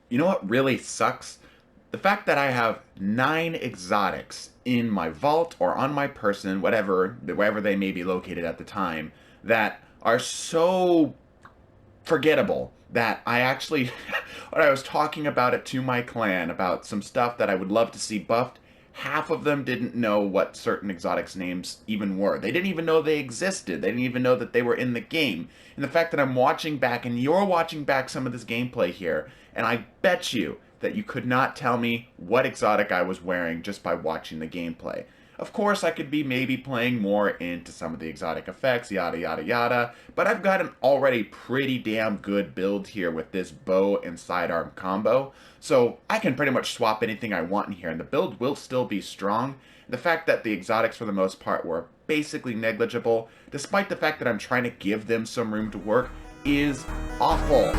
You know what really sucks? The fact that I have 9 exotics in my vault or on my person, wherever they may be located at the time, that are so forgettable that I actually, when I was talking about it to my clan, about some stuff that I would love to see buffed, half of them didn't know what certain exotics names even were. They didn't even know they existed. They didn't even know that they were in the game. And the fact that I'm watching back, and you're watching back some of this gameplay here, and I bet you that you could not tell me what exotic I was wearing just by watching the gameplay. Of course, I could be maybe playing more into some of the exotic effects, yada yada yada, but I've got an already pretty damn good build here with this bow and sidearm combo, so I can pretty much swap anything I want in here, and the build will still be strong. The fact that the exotics for the most part were basically negligible, despite the fact that I'm trying to give them some room to work, is awful.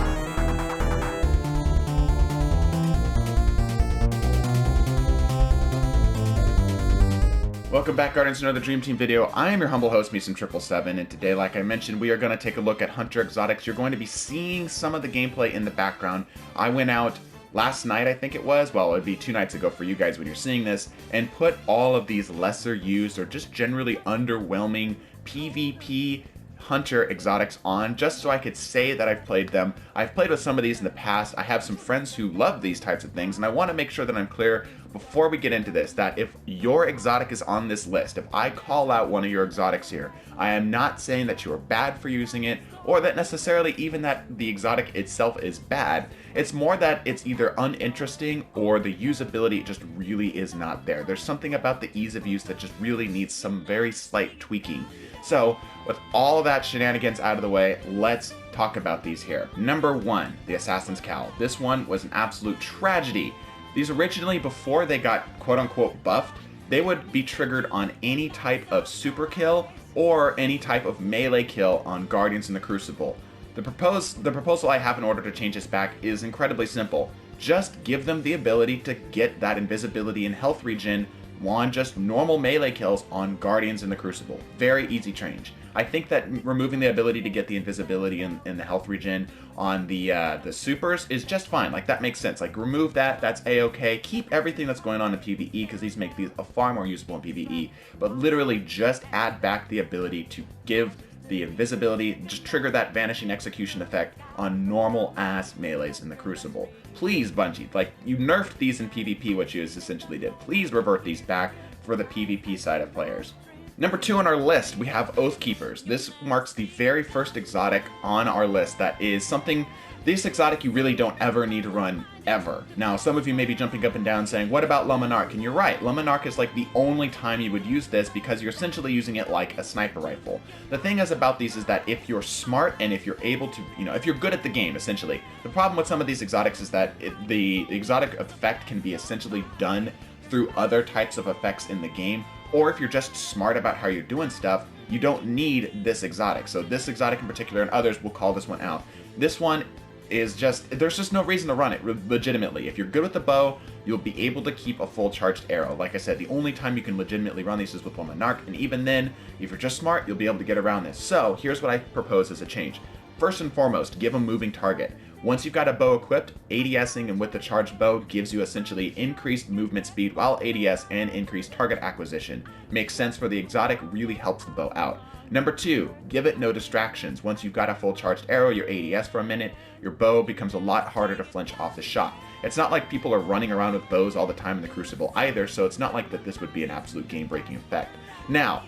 Welcome back, Guardians, to another Dream Team video. I am your humble host, MECHANEER'S, and today, like I mentioned, we are going to take a look at Hunter Exotics. You're going to be seeing some of the gameplay in the background. I went out last night, I think it was, well, it would be 2 nights ago for you guys when you're seeing this, and put all of these lesser used or just generally underwhelming PvP Hunter exotics on, just so I could say that I've played them. I've played with some of these in the past. I have some friends who love these types of things, and I want to make sure that I'm clear before we get into this, that if your exotic is on this list, if I call out one of your exotics here, I am not saying that you are bad for using it, or that necessarily even that the exotic itself is bad. It's more that it's either uninteresting or the usability just really is not there. There's something about the ease of use that just really needs some very slight tweaking. So, with all that shenanigans out of the way, let's talk about these here. Number 1, the Assassin's Cowl. This one was an absolute tragedy. These originally, before they got quote-unquote buffed, they would be triggered on any type of super kill or any type of melee kill on Guardians in the Crucible. The proposal I have in order to change this back is incredibly simple. Just give them the ability to get that invisibility and health regen on just normal melee kills on Guardians in the Crucible. Very easy change. I think that removing the ability to get the invisibility and the health regen on the supers is just fine. Like, that makes sense. Like, remove that, that's a-okay. Keep everything that's going on in PvE, because these make these far more usable in PvE. But literally just add back the ability to give the invisibility, just trigger that vanishing execution effect on normal ass melees in the Crucible. Please, Bungie, like, you nerfed these in PvP, what you essentially did. Please revert these back for the PvP side of players. Number 2 on our list, we have Oathkeepers. This marks the very first exotic on our list that is something, this exotic you really don't ever need to run, ever. Now, some of you may be jumping up and down saying, what about Luminarch? And you're right, Luminarch is like the only time you would use this, because you're essentially using it like a sniper rifle. The thing is about these is that if you're smart and if you're able to, if you're good at the game, essentially. The problem with some of these exotics is that the exotic effect can be essentially done through other types of effects in the game, or if you're just smart about how you're doing stuff, you don't need this exotic. So this exotic in particular, and others will call this one out. This one is just, there's just no reason to run it, legitimately. If you're good with the bow, you'll be able to keep a full charged arrow. Like I said, the only time you can legitimately run these is with Luminarch, and even then, if you're just smart, you'll be able to get around this. So here's what I propose as a change. First and foremost, give a moving target. Once you've got a bow equipped, ADSing and with the charged bow gives you essentially increased movement speed while ADS and increased target acquisition. Makes sense for the exotic, really helps the bow out. Number 2, give it no distractions. Once you've got a full charged arrow, your ADS for a minute, your bow becomes a lot harder to flinch off the shot. It's not like people are running around with bows all the time in the Crucible either, so it's not like that this would be an absolute game-breaking effect. Now,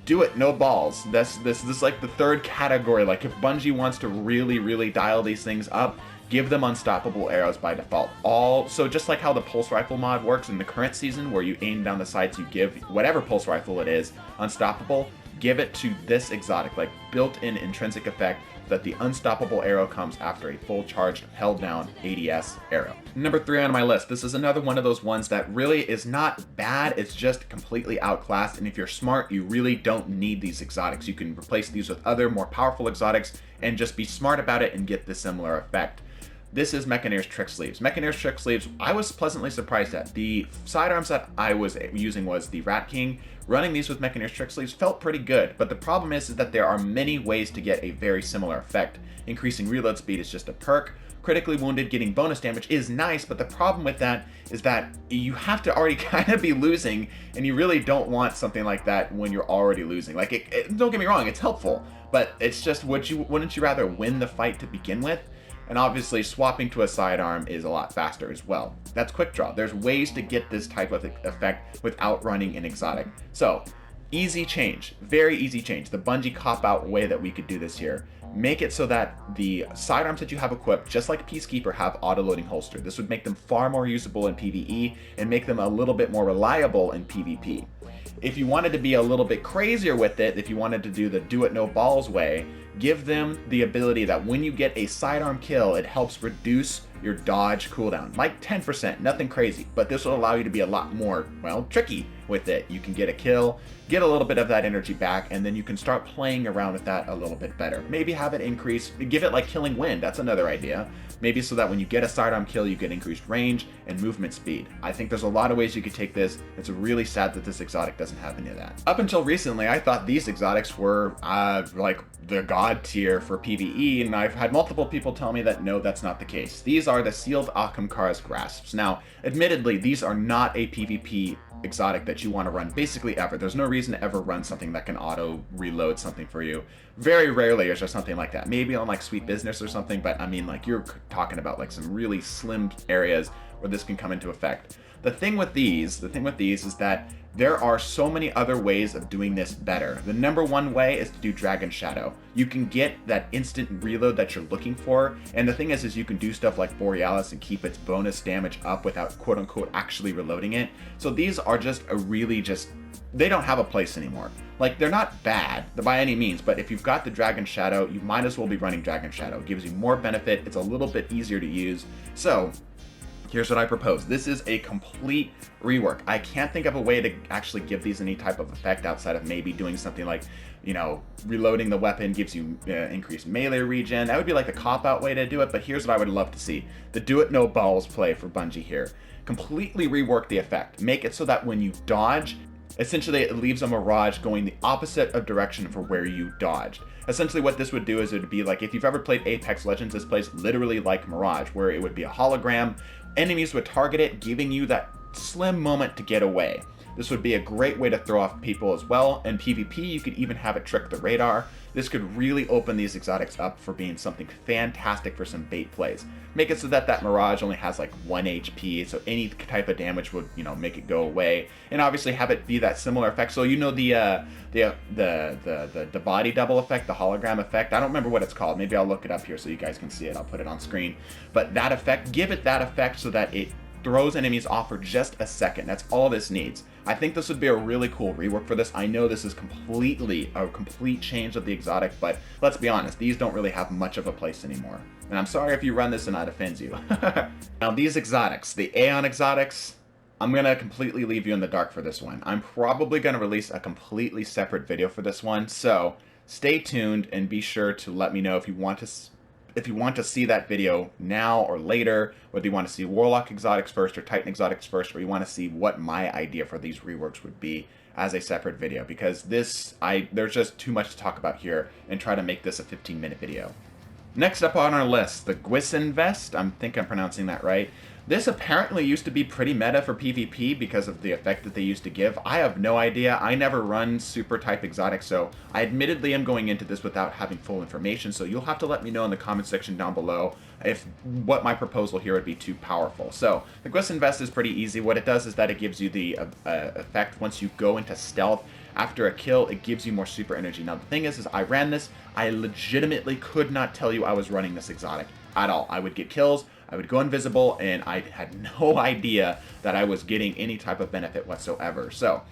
do it, no balls. This is like the third category. Like, if Bungie wants to really dial these things up, give them unstoppable arrows by default. So just like how the pulse rifle mod works in the current season, where you aim down the sights, you give whatever pulse rifle it is unstoppable, give it to this exotic, like built-in intrinsic effect that the unstoppable arrow comes after a full charged held down ADS arrow. Number 3 on my list, this is another one of those ones that really is not bad, it's just completely outclassed, and if you're smart, you really don't need these exotics. You can replace these with other more powerful exotics and just be smart about it and get the similar effect. This is MECHANEER'S TRICKSLEEVES. MECHANEER'S TRICKSLEEVES, I was pleasantly surprised at. The sidearms that I was using was the Rat King. Running these with MECHANEER'S TRICKSLEEVES felt pretty good, but the problem is that there are many ways to get a very similar effect. Increasing reload speed is just a perk. critically wounded, getting bonus damage is nice, but the problem with that is that you have to already kind of be losing, and you really don't want something like that when you're already losing. Like, don't get me wrong, it's helpful, but it's just, wouldn't you rather win the fight to begin with? And obviously swapping to a sidearm is a lot faster as well. That's quick draw. There's ways to get this type of effect without running an exotic. So easy change, very easy change. The Bungie cop-out way that we could do this here. Make it so that the sidearms that you have equipped, just like Peacekeeper, have auto-loading holster. This would make them far more usable in PvE and make them a little bit more reliable in PvP. If you wanted to be a little bit crazier with it, if you wanted to do the do it no balls way, give them the ability that when you get a sidearm kill, it helps reduce your dodge cooldown, like 10%, nothing crazy, but this will allow you to be a lot more, well, tricky with it. You can get a kill, get a little bit of that energy back, and then you can start playing around with that a little bit better. Maybe have it increase, give it like killing wind, that's another idea. Maybe so that when you get a sidearm kill, you get increased range and movement speed. I think there's a lot of ways you could take this. It's really sad that this exotic doesn't have any of that. Up until recently, I thought these exotics were like the god tier for PvE, and I've had multiple people tell me that no, that's not the case. These are the sealed AHAMKARA's grasps. Now, admittedly, these are not a PvP exotic that you want to run basically ever. There's no reason to ever run something that can auto reload something for you. Very rarely is there something like that. Maybe on like Sweet Business or something, but I mean, like, you're talking about like some really slim areas where this can come into effect. The thing with these is that there are so many other ways of doing this better. The number one way is to do Dragon Shadow. You can get that instant reload that you're looking for, and the thing is you can do stuff like Borealis and keep its bonus damage up without quote-unquote actually reloading it. So these are just they don't have a place anymore. Like, they're not bad by any means, but if you've got the Dragon Shadow, you might as well be running Dragon Shadow. It gives you more benefit, it's a little bit easier to use. So here's what I propose. This is a complete rework. I can't think of a way to actually give these any type of effect outside of maybe doing something like, you know, reloading the weapon gives you increased melee regen. That would be like the cop-out way to do it, but here's what I would love to see. The do it no balls play for Bungie here. Completely rework the effect. Make it so that when you dodge, essentially it leaves a mirage going the opposite of direction for where you dodged. Essentially what this would do is it would be like, if you've ever played Apex Legends, this plays literally like Mirage, where it would be a hologram. Enemies would target it, giving you that slim moment to get away. This would be a great way to throw off people as well. In PvP, you could even have it trick the radar. This could really open these exotics up for being something fantastic for some bait plays. Make it so that that Mirage only has like 1 HP, so any type of damage would, you know, make it go away. And obviously have it be that similar effect. So you know the body double effect, the hologram effect. I don't remember what it's called. Maybe I'll look it up here so you guys can see it. I'll put it on screen. But that effect, give it that effect so that it throws enemies off for just a second. That's all this needs. I think this would be a really cool rework for this. I know this is completely a complete change of the exotic, but let's be honest, these don't really have much of a place anymore. And I'm sorry if you run this and that offends you. Now these exotics, the AEON exotics, I'm gonna completely leave you in the dark for this one. I'm probably gonna release a completely separate video for this one, so stay tuned and be sure to let me know if you want to see that video now or later, whether you want to see Warlock exotics first or Titan exotics first, or you want to see what my idea for these reworks would be as a separate video, because there's just too much to talk about here and try to make this a 15-minute video. Next up on our list, the GWISIN vest. I think I'm pronouncing that right. This apparently used to be pretty meta for PvP because of the effect that they used to give. I have no idea. I never run super type exotics, so I admittedly am going into this without having full information, so you'll have to let me know in the comment section down below if what my proposal here would be too powerful. So the GWISIN vest is pretty easy. What it does is that it gives you the effect once you go into stealth. After a kill, it gives you more super energy. Now the thing is I ran this, I legitimately could not tell you I was running this exotic at all. I would get kills, I would go invisible, and I had no idea that I was getting any type of benefit whatsoever. So,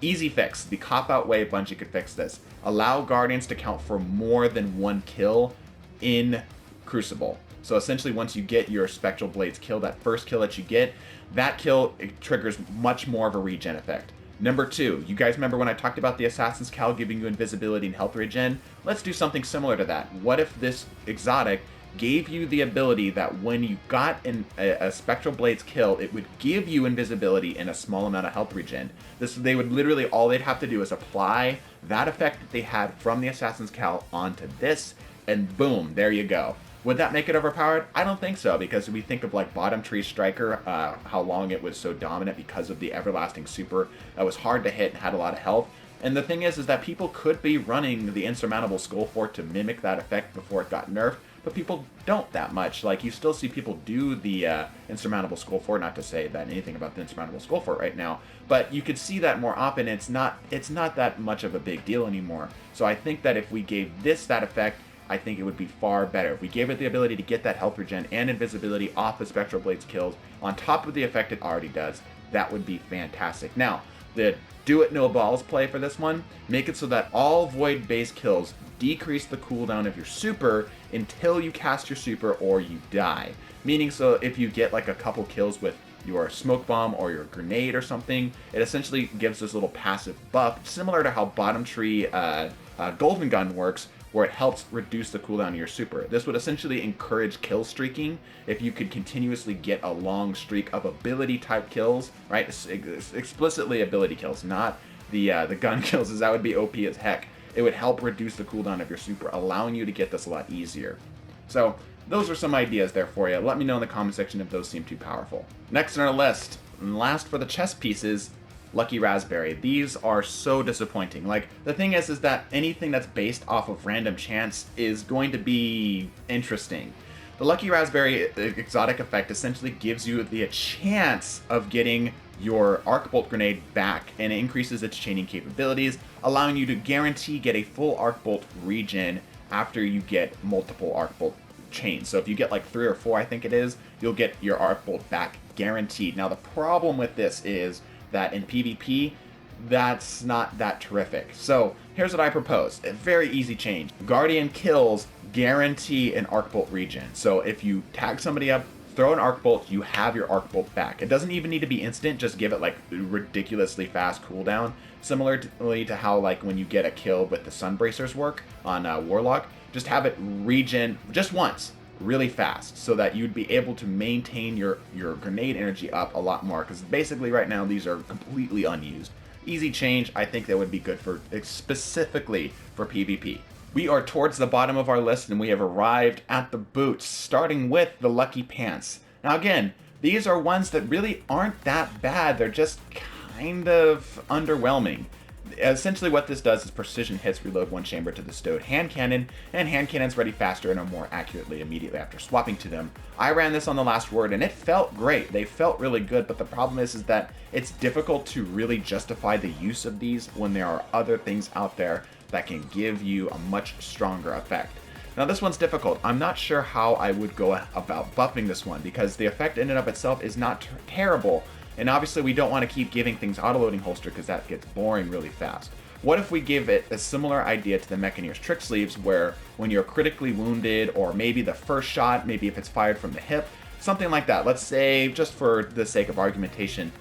easy fix. The cop-out way Bungie could fix this. Allow Guardians to count for more than 1 kill in Crucible. So essentially once you get your Spectral Blades kill, that first kill that you get, that kill, it triggers much more of a regen effect. Number 2, you guys remember when I talked about the Assassin's Cal giving you invisibility and health regen? Let's do something similar to that. What if this exotic gave you the ability that when you got a Spectral Blades kill, it would give you invisibility and a small amount of health regen. They would literally, all they'd have to do is apply that effect that they had from the Assassin's Cal onto this, and boom, there you go. Would that make it overpowered? I don't think so, because we think of like Bottom Tree Striker, how long it was so dominant because of the Everlasting Super that was hard to hit and had a lot of health. And the thing is that people could be running the Insurmountable Skull Fort to mimic that effect before it got nerfed, but people don't that much. Like, you still see people do the Insurmountable Skull Fort, not to say that anything about the Insurmountable Skull Fort right now, but you could see that more often. It's not that much of a big deal anymore. So I think that if we gave this that effect, I think it would be far better. If we gave it the ability to get that health regen and invisibility off of Spectral Blade's kills, on top of the effect it already does, that would be fantastic. Now, the Do It No Balls play for this one, make it so that all Void-based kills decrease the cooldown of your super until you cast your super or you die. Meaning, so if you get like a couple kills with your smoke bomb or your grenade or something, it essentially gives this little passive buff, similar to how Bottom Tree Golden Gun works, where it helps reduce the cooldown of your super. This would essentially encourage kill streaking if you could continuously get a long streak of ability type kills, right? Explicitly ability kills, not the gun kills, as that would be OP as heck. It would help reduce the cooldown of your super, allowing you to get this a lot easier. So those are some ideas there for you. Let me know in the comment section if those seem too powerful. Next on our list, and last for the chess pieces, Lucky Raspberry. These are so disappointing. Like, the thing is that anything that's based off of random chance is going to be interesting. The Lucky Raspberry exotic effect essentially gives you the chance of getting your Arc Bolt grenade back, and it increases its chaining capabilities, allowing you to guarantee get a full Arc Bolt regen after you get multiple Arc Bolt chains. So if you get like 3 or 4, I think it is, you'll get your Arc Bolt back guaranteed. Now the problem with this is that in PvP, that's not that terrific. So here's what I propose. A very easy change. Guardian kills guarantee an Arc Bolt regen. So if you tag somebody up, throw an Arc Bolt, you have your Arc Bolt back. It doesn't even need to be instant, just give it like ridiculously fast cooldown. Similarly to how like when you get a kill with the Sunbracers work on Warlock, just have it regen just once, really fast, so that you'd be able to maintain your grenade energy up a lot more, because basically right now these are completely unused. Easy change. I think that would be good for specifically for PvP. We are towards the bottom of our list and we have arrived at the boots, starting with the Lucky Pants. Now again, these are ones that really aren't that bad, they're just kind of underwhelming. Essentially what this does is precision hits reload one chamber to the stowed hand cannon, and hand cannons ready faster and are more accurately immediately after swapping to them. I ran this on the last word and it felt great. They felt really good, but the problem is that it's difficult to really justify the use of these when there are other things out there that can give you a much stronger effect. Now this one's difficult. I'm not sure how I would go about buffing this one, because the effect in and of itself is not terrible. And obviously we don't want to keep giving things autoloading holster, because that gets boring really fast. What if we give it a similar idea to the MECHANEER'S TRICKSLEEVES, where when you're critically wounded, or maybe the first shot, maybe if it's fired from the hip, something like that. Let's say, just for the sake of argumentation,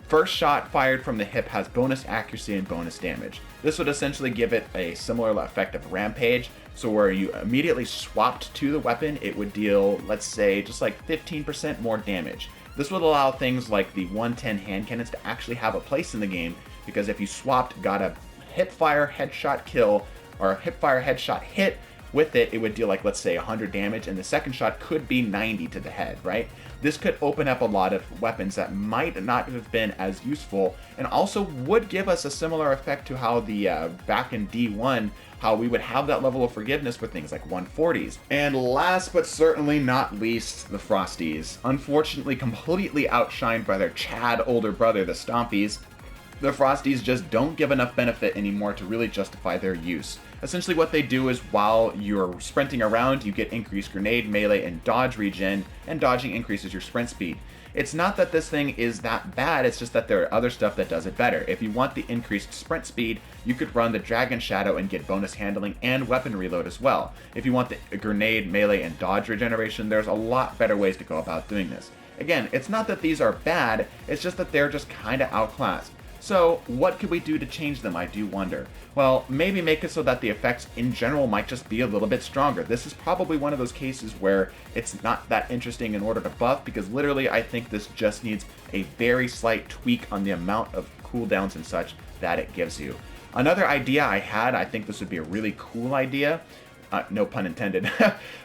first shot fired from the hip has bonus accuracy and bonus damage. This would essentially give it a similar effect of Rampage, so where you immediately swapped to the weapon, it would deal, let's say, just like 15% more damage. This would allow things like the 110 hand cannons to actually have a place in the game, because if you swapped, got a hipfire headshot kill, or a hipfire headshot hit with it, it would deal like, let's say, 100 damage, and the second shot could be 90 to the head, right? This could open up a lot of weapons that might not have been as useful, and also would give us a similar effect to how the back in D1, how we would have that level of forgiveness for things like 140s. And last but certainly not least, the Frosties. Unfortunately completely outshined by their Chad older brother, the Stompies, the Frosties just don't give enough benefit anymore to really justify their use. Essentially what they do is, while you're sprinting around, you get increased grenade, melee, and dodge regen, and dodging increases your sprint speed. It's not that this thing is that bad, it's just that there are other stuff that does it better. If you want the increased sprint speed, you could run the Dragon Shadow and get bonus handling and weapon reload as well. If you want the grenade, melee, and dodge regeneration, there's a lot better ways to go about doing this. Again, it's not that these are bad, it's just that they're just kinda outclassed. So what could we do to change them, I do wonder? Well, maybe make it so that the effects in general might just be a little bit stronger. This is probably one of those cases where it's not that interesting in order to buff, because literally I think this just needs a very slight tweak on the amount of cooldowns and such that it gives you. Another idea I had, I think this would be a really cool idea, no pun intended,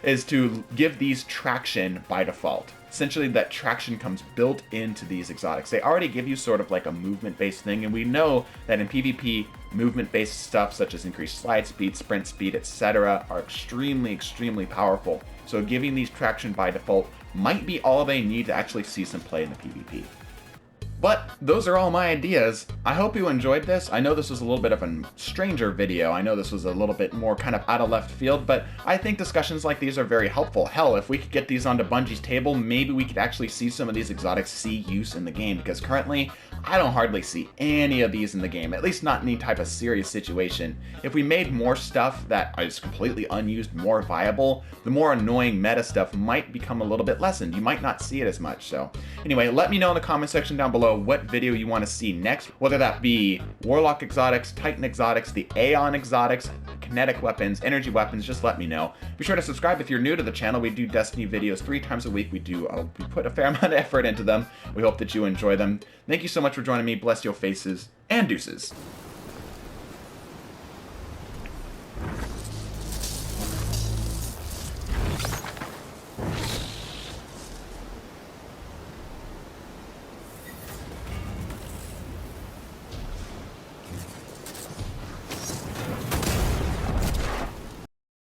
is to give these traction by default. Essentially, that traction comes built into these exotics. They already give you sort of like a movement-based thing, and we know that in PvP, movement-based stuff such as increased slide speed, sprint speed, etc. are extremely, extremely powerful. So giving these traction by default might be all they need to actually see some play in the PvP. But those are all my ideas. I hope you enjoyed this. I know this was a little bit of a stranger video. I know this was a little bit more kind of out of left field, but I think discussions like these are very helpful. Hell, if we could get these onto Bungie's table, maybe we could actually see some of these exotics see use in the game, because currently I don't hardly see any of these in the game, at least not any type of serious situation. If we made more stuff that is completely unused more viable, the more annoying meta stuff might become a little bit lessened. You might not see it as much. So anyway, let me know in the comment section down below what video you want to see next, whether that be Warlock exotics, Titan exotics, the AEON exotics, kinetic weapons, energy weapons. Just let me know. Be sure to subscribe if you're new to the channel. We do Destiny videos 3 times a week. We put a fair amount of effort into them. We hope that you enjoy them. Thank you so much for joining me. Bless your faces, and deuces.